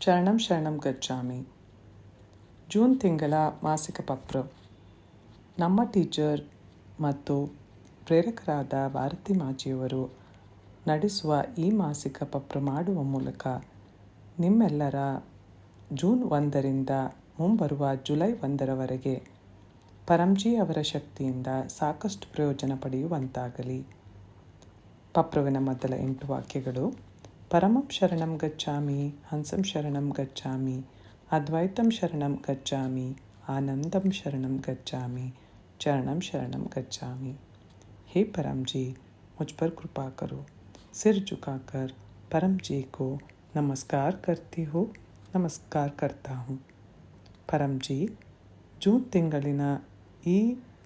ಶರಣಂ ಶರಣಂ ಗಚ್ಚಾಮಿ. ಜೂನ್ ತಿಂಗಳ ಮಾಸಿಕ ಪತ್ರ. ನಮ್ಮ ಟೀಚರ್ ಮತ್ತು ಪ್ರೇರಕರಾದ ಭಾರತಿ ಮಾಜಿಯವರು ನಡೆಸುವ ಈ ಮಾಸಿಕ ಪತ್ರ ಮಾಡುವ ಮೂಲಕ ನಿಮ್ಮೆಲ್ಲರ ಜೂನ್ 1ರಿಂದ ಮುಂಬರುವ ಜುಲೈ 1ರವರೆಗೆ ಪರಂಜಿ ಅವರ ಶಕ್ತಿಯಿಂದ ಸಾಕಷ್ಟು ಪ್ರಯೋಜನ ಪಡೆಯುವಂತಾಗಲಿ. ಪತ್ರವಿನ ಮೊದಲ 8 ವಾಕ್ಯಗಳು: ಪರಮಂ ಶರಣಂ ಗಚ್ಚಾಮಿ, ಹಂಸಂ ಶರಣಂ ಗಚ್ಚಾಮಿ, ಅದ್ವೈತಂ ಶರಣಂ ಗಚ್ಚಾಮಿ, ಆನಂದಂ ಶರಣಂ ಗಚ್ಚಾಮಿ, चरणम शरणम गच्छामि। हे परम जी, मुझ पर कृपा करो। सिर झुकाकर परम जी को नमस्कार करता हूँ। परम जी, ಜೂನ್ ತಿಂಗಳಿನ ಈ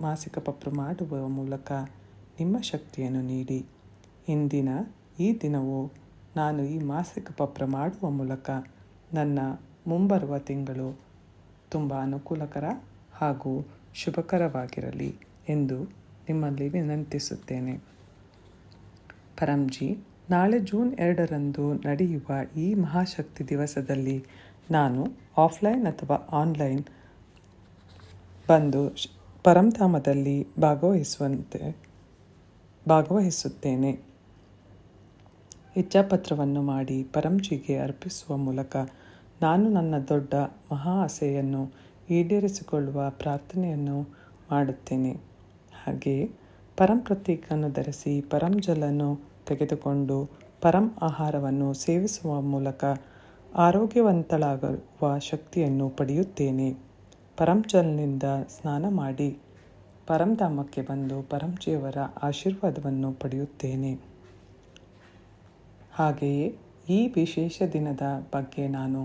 ಮಾಸಿಕ ಪತ್ರ ಮಾಡುವ ಮೂಲಕ ನಿಮ್ಮ ಶಕ್ತಿಯನ್ನು ನೀಡಿ. ಇಂದಿನ ಈ ದಿನವು ನಾನು ಈ ಮಾಸಿಕ ಪತ್ರ ಮಾಡುವ ಮೂಲಕ ನನ್ನ ಮುಂಬರುವ ತಿಂಗಳು ತುಂಬ ಅನುಕೂಲಕರ ಹಾಗೂ ಶುಭಕರವಾಗಿರಲಿ ಎಂದು ನಿಮ್ಮಲ್ಲಿ ವಿನಂತಿಸುತ್ತೇನೆ. ಪರಂಜಿ, ನಾಳೆ ಜೂನ್ 2ರಂದು ನಡೆಯುವ ಈ ಮಹಾಶಕ್ತಿ ದಿವಸದಲ್ಲಿ ನಾನು ಆಫ್ಲೈನ್ ಅಥವಾ ಆನ್ಲೈನ್ ಬಂದು ಪರಂಧಾಮದಲ್ಲಿ ಭಾಗವಹಿಸುತ್ತೇನೆ. ಇಚ್ಛಾಪತ್ರವನ್ನು ಮಾಡಿ ಪರಂಜಿಗೆ ಅರ್ಪಿಸುವ ಮೂಲಕ ನಾನು ನನ್ನ ದೊಡ್ಡ ಮಹಾ ಆಸೆಯನ್ನು ಈಡೇರಿಸಿಕೊಳ್ಳುವ ಪ್ರಾರ್ಥನೆಯನ್ನು ಮಾಡುತ್ತೇನೆ. ಹಾಗೆಯೇ ಪರಂ ಪ್ರತೀಕವನ್ನು ಧರಿಸಿ ಪರಂ ಜಲನ್ನು ತೆಗೆದುಕೊಂಡು ಪರಂ ಆಹಾರವನ್ನು ಸೇವಿಸುವ ಮೂಲಕ ಆರೋಗ್ಯವಂತಳಾಗುವ ಶಕ್ತಿಯನ್ನು ಪಡೆಯುತ್ತೇನೆ. ಪರಂ ಜಲ್ನಿಂದ ಸ್ನಾನ ಮಾಡಿ ಪರಂಧಾಮಕ್ಕೆ ಬಂದು ಪರಂಜಿಯವರ ಆಶೀರ್ವಾದವನ್ನು ಪಡೆಯುತ್ತೇನೆ. ಹಾಗೆಯೇ ಈ ವಿಶೇಷ ದಿನದ ಬಗ್ಗೆ ನಾನು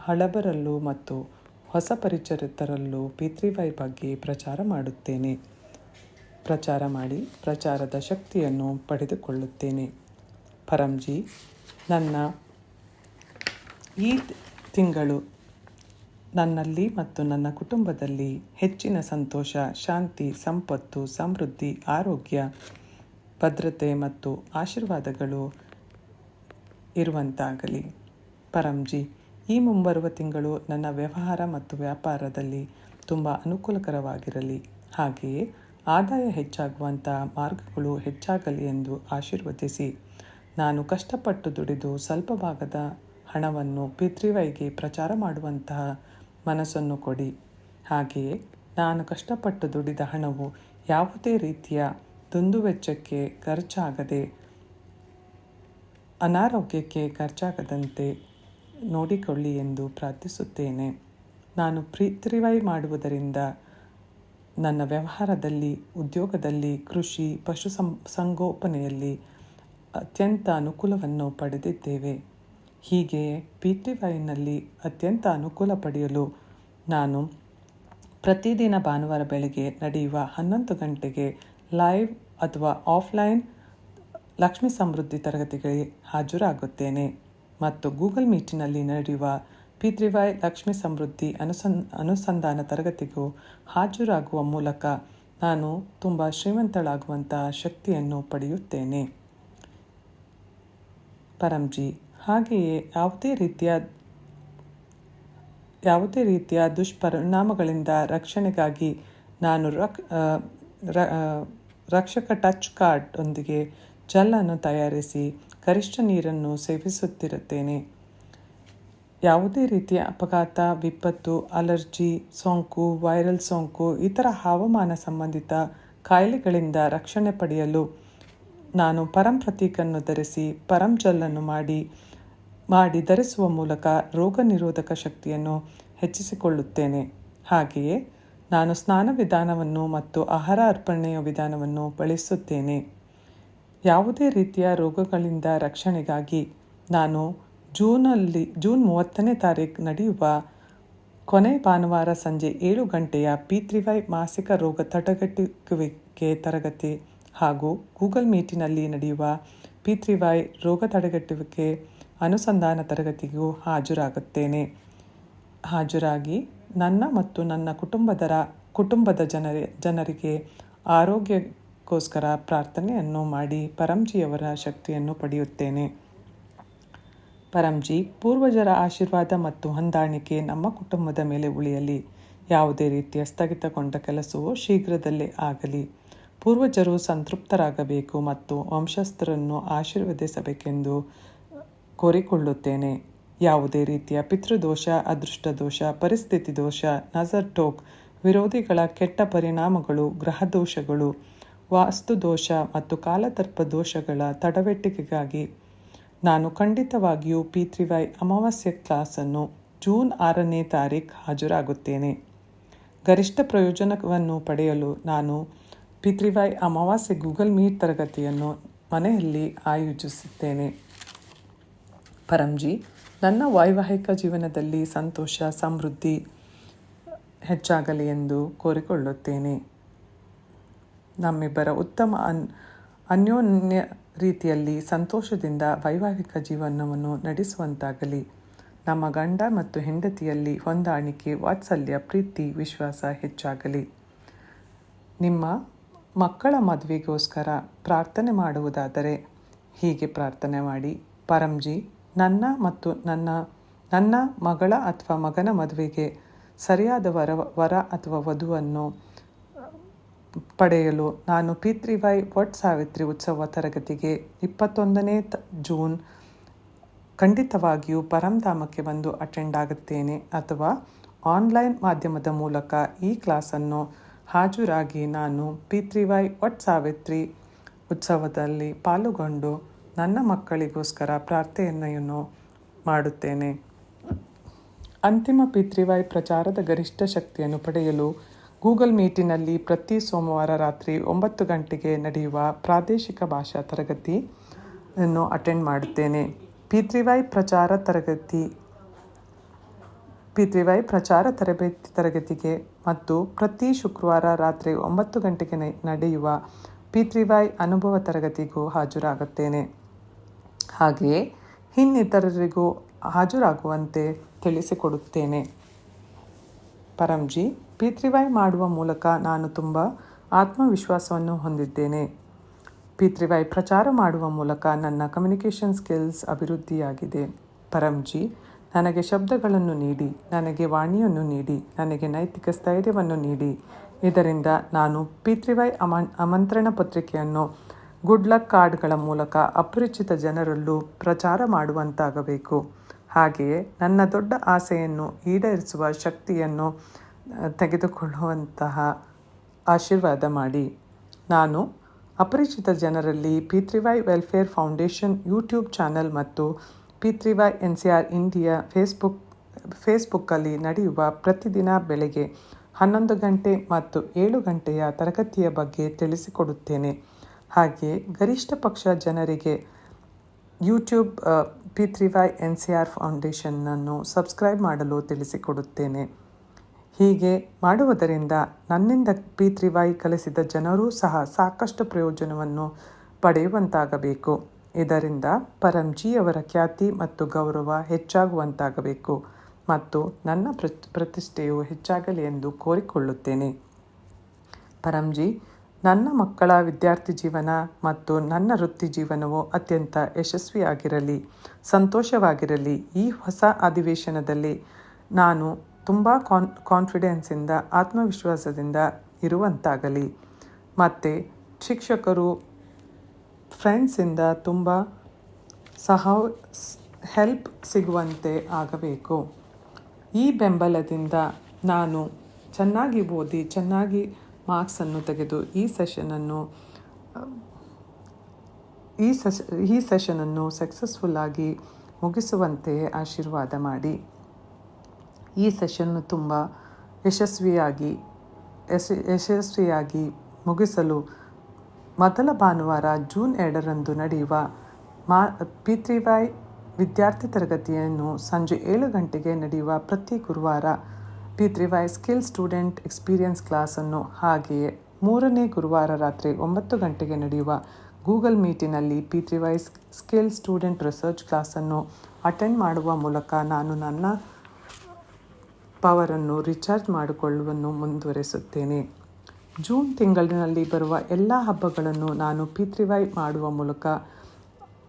ಹಳಬರಲ್ಲೂ ಮತ್ತು ಹೊಸ ಪರಿಚಿತರಲ್ಲೂ ಪಿತೃವೈ ಬಗ್ಗೆ ಪ್ರಚಾರ ಮಾಡುತ್ತೇನೆ. ಪ್ರಚಾರ ಮಾಡಿ ಪ್ರಚಾರದ ಶಕ್ತಿಯನ್ನು ಪಡೆದುಕೊಳ್ಳುತ್ತೇನೆ. ಪರಂಜಿ, ನನ್ನ ಈ ತಿಂಗಳು ನನ್ನಲ್ಲಿ ಮತ್ತು ನನ್ನ ಕುಟುಂಬದಲ್ಲಿ ಹೆಚ್ಚಿನ ಸಂತೋಷ, ಶಾಂತಿ, ಸಂಪತ್ತು, ಸಮೃದ್ಧಿ, ಆರೋಗ್ಯ, ಭದ್ರತೆ ಮತ್ತು ಆಶೀರ್ವಾದಗಳು ಇರುವಂತಾಗಲಿ. ಪರಂಜಿ, ಈ ಮುಂಬರುವ ತಿಂಗಳು ನನ್ನ ವ್ಯವಹಾರ ಮತ್ತು ವ್ಯಾಪಾರದಲ್ಲಿ ತುಂಬ ಅನುಕೂಲಕರವಾಗಿರಲಿ. ಹಾಗೆಯೇ ಆದಾಯ ಹೆಚ್ಚಾಗುವಂಥ ಮಾರ್ಗಗಳು ಹೆಚ್ಚಾಗಲಿ ಎಂದು ಆಶೀರ್ವದಿಸಿ, ನಾನು ಕಷ್ಟಪಟ್ಟು ದುಡಿದು ಸ್ವಲ್ಪ ಭಾಗದ ಹಣವನ್ನು ಪಿತೃವೈಗೆ ಪ್ರಚಾರ ಮಾಡುವಂತಹ ಮನಸ್ಸನ್ನು ಕೊಡಿ. ಹಾಗೆಯೇ ನಾನು ಕಷ್ಟಪಟ್ಟು ದುಡಿದ ಹಣವು ಯಾವುದೇ ರೀತಿಯ ದುಂದುವೆಚ್ಚಕ್ಕೆ ಖರ್ಚಾಗದೆ, ಅನಾರೋಗ್ಯಕ್ಕೆ ಖರ್ಚಾಗದಂತೆ ನೋಡಿಕೊಳ್ಳಿ ಎಂದು ಪ್ರಾರ್ಥಿಸುತ್ತೇನೆ. ನಾನು ಪಿತೃವೈ ಮಾಡುವುದರಿಂದ ನನ್ನ ವ್ಯವಹಾರದಲ್ಲಿ, ಉದ್ಯೋಗದಲ್ಲಿ, ಕೃಷಿ, ಪಶು ಸಂಗೋಪನೆಯಲ್ಲಿ ಅತ್ಯಂತ ಅನುಕೂಲವನ್ನು ಪಡೆದಿದ್ದೇವೆ. ಹೀಗೆಯೇ ಪಿತೃವೈನಲ್ಲಿ ಅತ್ಯಂತ ಅನುಕೂಲ ಪಡೆಯಲು ನಾನು ಪ್ರತಿದಿನ ಭಾನುವಾರ ಬೆಳಗ್ಗೆ ನಡೆಯುವ 11 ಗಂಟೆಗೆ ಲೈವ್ ಅಥವಾ ಆಫ್ಲೈನ್ ಲಕ್ಷ್ಮೀ ಸಮೃದ್ಧಿ ತರಗತಿಗಳಿಗೆ ಹಾಜರಾಗುತ್ತೇನೆ ಮತ್ತು ಗೂಗಲ್ ಮೀಟಿನಲ್ಲಿ ನಡೆಯುವ ಪಿತೃವೈ ಲಕ್ಷ್ಮೀ ಸಮೃದ್ಧಿ ಅನುಸಂಧಾನ ತರಗತಿಗೂ ಹಾಜರಾಗುವ ಮೂಲಕ ನಾನು ತುಂಬ ಶ್ರೀಮಂತಳಾಗುವಂತಹ ಶಕ್ತಿಯನ್ನು ಪಡೆಯುತ್ತೇನೆ. ಪರಂಜಿ, ಹಾಗೆಯೇ ಯಾವುದೇ ರೀತಿಯ ದುಷ್ಪರಿಣಾಮಗಳಿಂದ ರಕ್ಷಣೆಗಾಗಿ ನಾನು ರಕ್ಷಕ ಟಚ್ ಕಾರ್ಡ್ ಒಂದಿಗೆ ಜೆಲ್ಲನ್ನು ತಯಾರಿಸಿ ಗರಿಷ್ಠ ನೀರನ್ನು ಸೇವಿಸುತ್ತಿರುತ್ತೇನೆ. ಯಾವುದೇ ರೀತಿಯ ಅಪಘಾತ, ವಿಪತ್ತು, ಅಲರ್ಜಿ ಸೋಂಕು, ವೈರಲ್ ಸೋಂಕು, ಇತರ ಹವಾಮಾನ ಸಂಬಂಧಿತ ಕಾಯಿಲೆಗಳಿಂದ ರಕ್ಷಣೆ ಪಡೆಯಲು ನಾನು ಪರಂ ಪ್ರತೀಕನ್ನು ಧರಿಸಿ ಪರಂ ಜೆಲ್ಲನ್ನು ಮಾಡಿ ಧರಿಸುವ ಮೂಲಕ ರೋಗ ನಿರೋಧಕ ಶಕ್ತಿಯನ್ನು ಹೆಚ್ಚಿಸಿಕೊಳ್ಳುತ್ತೇನೆ. ಹಾಗೆಯೇ ನಾನು ಸ್ನಾನ ವಿಧಾನವನ್ನು ಮತ್ತು ಆಹಾರ ಅರ್ಪಣೆಯ ವಿಧಾನವನ್ನು ಬಳಸುತ್ತೇನೆ. ಯಾವುದೇ ರೀತಿಯ ರೋಗಗಳಿಂದ ರಕ್ಷಣೆಗಾಗಿ ನಾನು ಜೂನ್ 30ನೇ ತಾರೀಕು ನಡೆಯುವ ಕೊನೆ ಭಾನುವಾರ ಸಂಜೆ 7 ಗಂಟೆಯ ಪಿತೃವೈ ಮಾಸಿಕ ರೋಗ ತಡೆಗಟ್ಟುವಿಕೆ ತರಗತಿ ಹಾಗೂ ಗೂಗಲ್ ಮೀಟಿನಲ್ಲಿ ನಡೆಯುವ ಪಿತೃವೈ ರೋಗ ತಡೆಗಟ್ಟುವಿಕೆ ಅನುಸಂಧಾನ ತರಗತಿಗೂ ಹಾಜರಾಗಿ ನನ್ನ ಮತ್ತು ನನ್ನ ಕುಟುಂಬದ ಜನರಿಗೆ ಆರೋಗ್ಯಕ್ಕೋಸ್ಕರ ಪ್ರಾರ್ಥನೆಯನ್ನು ಮಾಡಿ ಪರಂಜಿಯವರ ಶಕ್ತಿಯನ್ನು ಪಡೆಯುತ್ತೇನೆ. ಪರಂಜಿ, ಪೂರ್ವಜರ ಆಶೀರ್ವಾದ ಮತ್ತು ಹೊಂದಾಣಿಕೆ ನಮ್ಮ ಕುಟುಂಬದ ಮೇಲೆ ಉಳಿಯಲಿ. ಯಾವುದೇ ರೀತಿಯ ಸ್ಥಗಿತಗೊಂಡ ಕೆಲಸವು ಶೀಘ್ರದಲ್ಲೇ ಆಗಲಿ. ಪೂರ್ವಜರು ಸಂತೃಪ್ತರಾಗಬೇಕು ಮತ್ತು ವಂಶಸ್ಥರನ್ನು ಆಶೀರ್ವದಿಸಬೇಕೆಂದು ಕೋರಿಕೊಳ್ಳುತ್ತೇನೆ. ಯಾವುದೇ ರೀತಿಯ ಪಿತೃದೋಷ, ಅದೃಷ್ಟದೋಷ, ಪರಿಸ್ಥಿತಿ ದೋಷ, ನಜರ್ ಟೋಕ್, ವಿರೋಧಿಗಳ ಕೆಟ್ಟ ಪರಿಣಾಮಗಳು, ಗ್ರಹದೋಷಗಳು, ವಾಸ್ತುದೋಷ ಮತ್ತು ಕಾಲತರ್ಪ ದೋಷಗಳ ತಡೆಗಟ್ಟುವಿಕೆಗಾಗಿ ನಾನು ಖಂಡಿತವಾಗಿಯೂ P3Y ಅಮಾವಾಸ್ಯೆ ಕ್ಲಾಸನ್ನು ಜೂನ್ 6ನೇ ತಾರೀಖು ಹಾಜರಾಗುತ್ತೇನೆ. ಗರಿಷ್ಠ ಪ್ರಯೋಜನವನ್ನು ಪಡೆಯಲು ನಾನು P3Y ಅಮಾವಾಸ್ಯೆ ಗೂಗಲ್ ಮೀಟ್ ತರಗತಿಯನ್ನು ಮನೆಯಲ್ಲಿ ಆಯೋಜಿಸುತ್ತೇನೆ. ಪರಂಜಿ, ನನ್ನ ವೈವಾಹಿಕ ಜೀವನದಲ್ಲಿ ಸಂತೋಷ, ಸಮೃದ್ಧಿ ಹೆಚ್ಚಾಗಲಿ ಎಂದು ಕೋರಿಕೊಳ್ಳುತ್ತೇನೆ. ನಮ್ಮಿಬ್ಬರ ಉತ್ತಮ ಅನ್ಯೋನ್ಯ ರೀತಿಯಲ್ಲಿ ಸಂತೋಷದಿಂದ ವೈವಾಹಿಕ ಜೀವನವನ್ನು ನಡೆಸುವಂತಾಗಲಿ. ನಮ್ಮ ಗಂಡ ಮತ್ತು ಹೆಂಡತಿಯಲ್ಲಿ ಹೊಂದಾಣಿಕೆ, ವಾತ್ಸಲ್ಯ, ಪ್ರೀತಿ, ವಿಶ್ವಾಸ ಹೆಚ್ಚಾಗಲಿ. ನಿಮ್ಮ ಮಕ್ಕಳ ಮದುವೆಗೋಸ್ಕರ ಪ್ರಾರ್ಥನೆ ಮಾಡುವುದಾದರೆ ಹೀಗೆ ಪ್ರಾರ್ಥನೆ ಮಾಡಿ. ಪರಂಜಿ, ನನ್ನ ಮತ್ತು ನನ್ನ ಮಗಳ ಅಥವಾ ಮಗನ ಮದುವೆಗೆ ಸರಿಯಾದ ವರ ಅಥವಾ ವಧುವನ್ನು ಪಡೆಯಲು ನಾನು P3Y ವಟ್ ಸಾವಿತ್ರಿ ಉತ್ಸವ ತರಗತಿಗೆ 21ನೇ ಜೂನ್ ಖಂಡಿತವಾಗಿಯೂ ಪರಂಧಾಮಕ್ಕೆ ಬಂದು ಅಟೆಂಡ್ ಆಗುತ್ತೇನೆ ಅಥವಾ ಆನ್ಲೈನ್ ಮಾಧ್ಯಮದ ಮೂಲಕ ಈ ಕ್ಲಾಸನ್ನು ಹಾಜರಾಗಿ ನಾನು P3Y ವಟ್ ಸಾವಿತ್ರಿ ಉತ್ಸವದಲ್ಲಿ ಪಾಲುಗೊಂಡು ನನ್ನ ಮಕ್ಕಳಿಗೋಸ್ಕರ ಪ್ರಾರ್ಥನೆಯನ್ನು ಮಾಡುತ್ತೇನೆ. ಅಂತಿಮ P3Y ಪ್ರಚಾರದ ಗರಿಷ್ಠ ಶಕ್ತಿಯನ್ನು ಪಡೆಯಲು ಗೂಗಲ್ ಮೀಟಿನಲ್ಲಿ ಪ್ರತಿ ಸೋಮವಾರ ರಾತ್ರಿ 9 ಗಂಟೆಗೆ ನಡೆಯುವ ಪ್ರಾದೇಶಿಕ ಭಾಷಾ ತರಗತಿಯನ್ನು ಅಟೆಂಡ್ ಮಾಡುತ್ತೇನೆ. P3Y ಪ್ರಚಾರ ತರಬೇತಿ ಮತ್ತು ಪ್ರತಿ ಶುಕ್ರವಾರ ರಾತ್ರಿ 9 ಗಂಟೆಗೆ ನಡೆಯುವ P3Y ಅನುಭವ ತರಗತಿಗೂ ಹಾಜರಾಗುತ್ತೇನೆ. ಹಾಗೆಯೇ ಇನ್ನಿತರರಿಗೂ ಹಾಜರಾಗುವಂತೆ ತಿಳಿಸಿಕೊಡುತ್ತೇನೆ. ಪರಂಜಿ, P3Y ಮಾಡುವ ಮೂಲಕ ನಾನು ತುಂಬ ಆತ್ಮವಿಶ್ವಾಸವನ್ನು ಹೊಂದಿದ್ದೇನೆ. P3Y ಪ್ರಚಾರ ಮಾಡುವ ಮೂಲಕ ನನ್ನ ಕಮ್ಯುನಿಕೇಷನ್ ಸ್ಕಿಲ್ಸ್ ಅಭಿವೃದ್ಧಿಯಾಗಿದೆ. ಪರಂಜಿ, ನನಗೆ ಶಬ್ದಗಳನ್ನು ನೀಡಿ, ನನಗೆ ವಾಣಿಯನ್ನು ನೀಡಿ, ನನಗೆ ನೈತಿಕ ಸ್ಥೈರ್ಯವನ್ನು ನೀಡಿ. ಇದರಿಂದ ನಾನು P3Y ಆಮಂತ್ರಣ ಪತ್ರಿಕೆಯನ್ನು ಗುಡ್ ಲಕ್ ಕಾರ್ಡ್ಗಳ ಮೂಲಕ ಅಪರಿಚಿತ ಜನರಲ್ಲೂ ಪ್ರಚಾರ ಮಾಡುವಂತಾಗಬೇಕು. ಹಾಗೆಯೇ ನನ್ನ ದೊಡ್ಡ ಆಸೆಯನ್ನು ಈಡೇರಿಸುವ ಶಕ್ತಿಯನ್ನು ತೆಗೆದುಕೊಳ್ಳುವಂತಹ ಆಶೀರ್ವಾದ ಮಾಡಿ. ನಾನು ಅಪರಿಚಿತ ಜನರಲ್ಲಿ P3Y welfare foundation YouTube channel ಮತ್ತು P3Y NCR ಇಂಡಿಯಾ ಫೇಸ್ಬುಕ್ಕಲ್ಲಿ ನಡೆಯುವ ಪ್ರತಿದಿನ ಬೆಳಗ್ಗೆ 11 ಗಂಟೆ ಮತ್ತು 7 ಗಂಟೆಯ ತರಗತಿಯ ಬಗ್ಗೆ ತಿಳಿಸಿಕೊಡುತ್ತೇನೆ. ಹಾಗೆಯೇ ಗರಿಷ್ಠ ಪಕ್ಷ ಜನರಿಗೆ ಯೂಟ್ಯೂಬ್ P3Y NCR ಫೌಂಡೇಶನ್ನನ್ನು ಸಬ್ಸ್ಕ್ರೈಬ್ ಮಾಡಲು ತಿಳಿಸಿಕೊಡುತ್ತೇನೆ. ಹೀಗೆ ಮಾಡುವುದರಿಂದ ನನ್ನಿಂದ P3Y ಕಲಿಸಿದ ಜನರೂ ಸಹ ಸಾಕಷ್ಟು ಪ್ರಯೋಜನವನ್ನು ಪಡೆಯುವಂತಾಗಬೇಕು. ಇದರಿಂದ ಪರಂಜಿಯವರ ಖ್ಯಾತಿ ಮತ್ತು ಗೌರವ ಹೆಚ್ಚಾಗುವಂತಾಗಬೇಕು ಮತ್ತು ನನ್ನ ಪ್ರತಿಷ್ಠೆಯು ಹೆಚ್ಚಾಗಲಿ ಎಂದು ಕೋರಿಕೊಳ್ಳುತ್ತೇನೆ. ಪರಂಜಿ, ನನ್ನ ಮಕ್ಕಳ ವಿದ್ಯಾರ್ಥಿ ಜೀವನ ಮತ್ತು ನನ್ನ ವೃತ್ತಿ ಜೀವನವು ಅತ್ಯಂತ ಯಶಸ್ವಿಯಾಗಿರಲಿ, ಸಂತೋಷವಾಗಿರಲಿ. ಈ ಹೊಸ ಅಧಿವೇಶನದಲ್ಲಿ ನಾನು ತುಂಬ ಕಾನ್ಫಿಡೆನ್ಸಿಂದ, ಆತ್ಮವಿಶ್ವಾಸದಿಂದ ಇರುವಂತಾಗಲಿ ಮತ್ತು ಶಿಕ್ಷಕರು, ಫ್ರೆಂಡ್ಸಿಂದ ತುಂಬ ಹೆಲ್ಪ್ ಸಿಗುವಂತೆ ಆಗಬೇಕು. ಈ ಬೆಂಬಲದಿಂದ ನಾನು ಚೆನ್ನಾಗಿ ಓದಿ, ಚೆನ್ನಾಗಿ ಮಾರ್ಕ್ಸನ್ನು ತೆಗೆದು ಈ ಸೆಷನನ್ನು ಸಕ್ಸಸ್ಫುಲ್ಲಾಗಿ ಮುಗಿಸುವಂತೆ ಆಶೀರ್ವಾದ ಮಾಡಿ. ಈ ಸೆಷನ್ನು ತುಂಬ ಯಶಸ್ವಿಯಾಗಿ ಮುಗಿಸಲು ಮೊದಲ ಭಾನುವಾರ ಜೂನ್ 2ರಂದು ನಡೆಯುವ P3Y ವಿದ್ಯಾರ್ಥಿ ತರಗತಿಯನ್ನು ಸಂಜೆ 7 ಗಂಟೆಗೆ ನಡೆಯುವ ಪ್ರತಿ ಗುರುವಾರ P3Y ಸ್ಕಿಲ್ ಸ್ಟೂಡೆಂಟ್ ಎಕ್ಸ್ಪೀರಿಯನ್ಸ್ ಕ್ಲಾಸನ್ನು, ಹಾಗೆಯೇ 3ನೇ ಗುರುವಾರ ರಾತ್ರಿ 9 ಗಂಟೆಗೆ ನಡೆಯುವ ಗೂಗಲ್ ಮೀಟಿನಲ್ಲಿ P3Y ಸ್ಕಿಲ್ ಸ್ಟೂಡೆಂಟ್ ರಿಸರ್ಚ್ ಕ್ಲಾಸನ್ನು ಅಟೆಂಡ್ ಮಾಡುವ ಮೂಲಕ ನಾನು ನನ್ನ ಪವರನ್ನು ರಿಚಾರ್ಜ್ ಮಾಡಿಕೊಳ್ಳುವನ್ನು ಮುಂದುವರಿಸುತ್ತೇನೆ. ಜೂನ್ ತಿಂಗಳಿನಲ್ಲಿ ಬರುವ ಎಲ್ಲ ಹಬ್ಬಗಳನ್ನು ನಾನು P3Y ಮಾಡುವ ಮೂಲಕ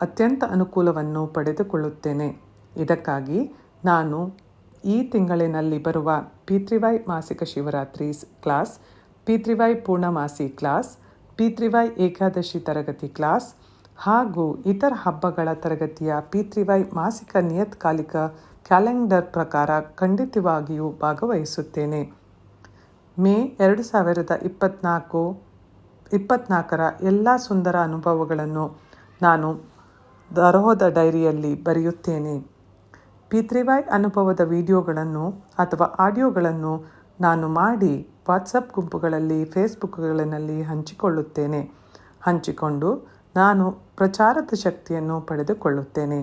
ಅತ್ಯಂತ ಅನುಕೂಲವನ್ನು ಪಡೆದುಕೊಳ್ಳುತ್ತೇನೆ. ಇದಕ್ಕಾಗಿ ನಾನು ಈ ತಿಂಗಳಿನಲ್ಲಿ ಬರುವ P3Y ಮಾಸಿಕ Shivaratri class, P3Y Purnamasi class, P3Y Ekadashi ತರಗತಿ ಕ್ಲಾಸ್ ಹಾಗೂ ಇತರ ಹಬ್ಬಗಳ ತರಗತಿಯ P3Y ಮಾಸಿಕ ನಿಯತ್ಕಾಲಿಕ ಕ್ಯಾಲೆಂಡರ್ ಪ್ರಕಾರ ಖಂಡಿತವಾಗಿಯೂ ಭಾಗವಹಿಸುತ್ತೇನೆ. ಮೇ 2024ರ ಎಲ್ಲ ಸುಂದರ ಅನುಭವಗಳನ್ನು ನಾನು ಬರಹದ ಡೈರಿಯಲ್ಲಿ ಬರೆಯುತ್ತೇನೆ. P3Y ಅನುಭವದ ವಿಡಿಯೋಗಳನ್ನು ಅಥವಾ ಆಡಿಯೋಗಳನ್ನು ನಾನು ಮಾಡಿ ವಾಟ್ಸಪ್ ಗುಂಪುಗಳಲ್ಲಿ, ಫೇಸ್ಬುಕ್ಗಳಲ್ಲಿ ಹಂಚಿಕೊಂಡು ನಾನು ಪ್ರಚಾರದ ಶಕ್ತಿಯನ್ನು ಪಡೆದುಕೊಳ್ಳುತ್ತೇನೆ.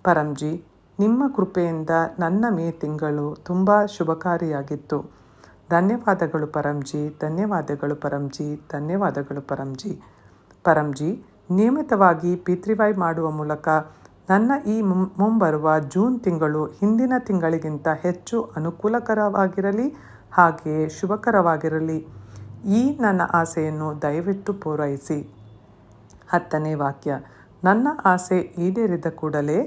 ಪರಂಜಿ, ನಿಮ್ಮ ಕೃಪೆಯಿಂದ ನನ್ನ ಮೇ ತಿಂಗಳು ತುಂಬ ಶುಭಕಾರಿಯಾಗಿತ್ತು. ಧನ್ಯವಾದಗಳು ಪರಂಜಿ, ಧನ್ಯವಾದಗಳು ಪರಂಜಿ, ಧನ್ಯವಾದಗಳು ಪರಂಜಿ. ಪರಂಜಿ, ನಿಯಮಿತವಾಗಿ P3Y ಮಾಡುವ ಮೂಲಕ ನನ್ನ ಈ ಮುಂಬರುವ ಜೂನ್ ತಿಂಗಳು ಹಿಂದಿನ ತಿಂಗಳಿಗಿಂತ ಹೆಚ್ಚು ಅನುಕೂಲಕರವಾಗಿರಲಿ, ಹಾಗೆಯೇ ಶುಭಕರವಾಗಿರಲಿ. ಈ ನನ್ನ ಆಸೆಯನ್ನು ದಯವಿಟ್ಟು ಪೂರೈಸಿ. 10ನೇ ವಾಕ್ಯ. ನನ್ನ ಆಸೆ ಈಡೇರಿದ ಕೂಡಲೇ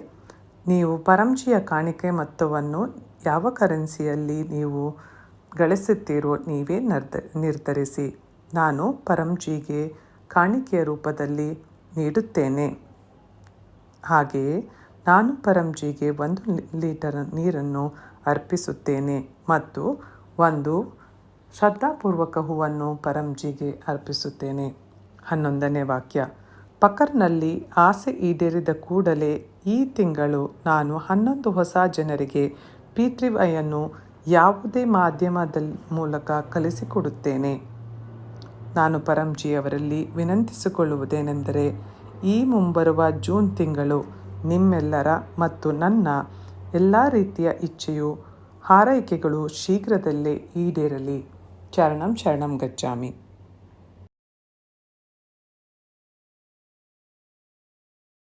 ನೀವು ಪರಂಜಿಯ ಕಾಣಿಕೆ ಮೊತ್ತವನ್ನು ಯಾವ ಕರೆನ್ಸಿಯಲ್ಲಿ ನೀವು ಗಳಿಸುತ್ತೀರೋ ನೀವೇ ನಿರ್ಧರಿಸಿ. ನಾನು ಪರಂಜಿಗೆ ಕಾಣಿಕೆಯ ರೂಪದಲ್ಲಿ ನೀಡುತ್ತೇನೆ. ಹಾಗೆಯೇ ನಾನು ಪರಂಜಿಗೆ 1 ಲೀಟರ್ ನೀರನ್ನು ಅರ್ಪಿಸುತ್ತೇನೆ ಮತ್ತು 1 ಶ್ರದ್ಧಾಪೂರ್ವಕ ಹೂವನ್ನು ಪರಂಜಿಗೆ ಅರ್ಪಿಸುತ್ತೇನೆ. 11ನೇ ವಾಕ್ಯ. ಪಕರ್ನಲ್ಲಿ ಆಸೆ ಈಡೇರಿದ ಕೂಡಲೇ ಈ ತಿಂಗಳು ನಾನು 11 ಹೊಸ ಜನರಿಗೆ P3Yಯನ್ನು ಯಾವುದೇ ಮಾಧ್ಯಮದ ಮೂಲಕ ಕಲಿಸಿಕೊಡುತ್ತೇನೆ. ನಾನು ಪರಂಜಿಯವರಲ್ಲಿ ವಿನಂತಿಸಿಕೊಳ್ಳುವುದೇನೆಂದರೆ, ಈ ಮುಂಬರುವ ಜೂನ್ ತಿಂಗಳು ನಿಮ್ಮೆಲ್ಲರ ಮತ್ತು ನನ್ನ ಎಲ್ಲ ರೀತಿಯ ಇಚ್ಛೆಯು ಹಾರೈಕೆಗಳು ಶೀಘ್ರದಲ್ಲೇ ಈಡೇರಲಿ. ಚರಣಂ ಶರಣಂ ಗಚ್ಚಾಮಿ.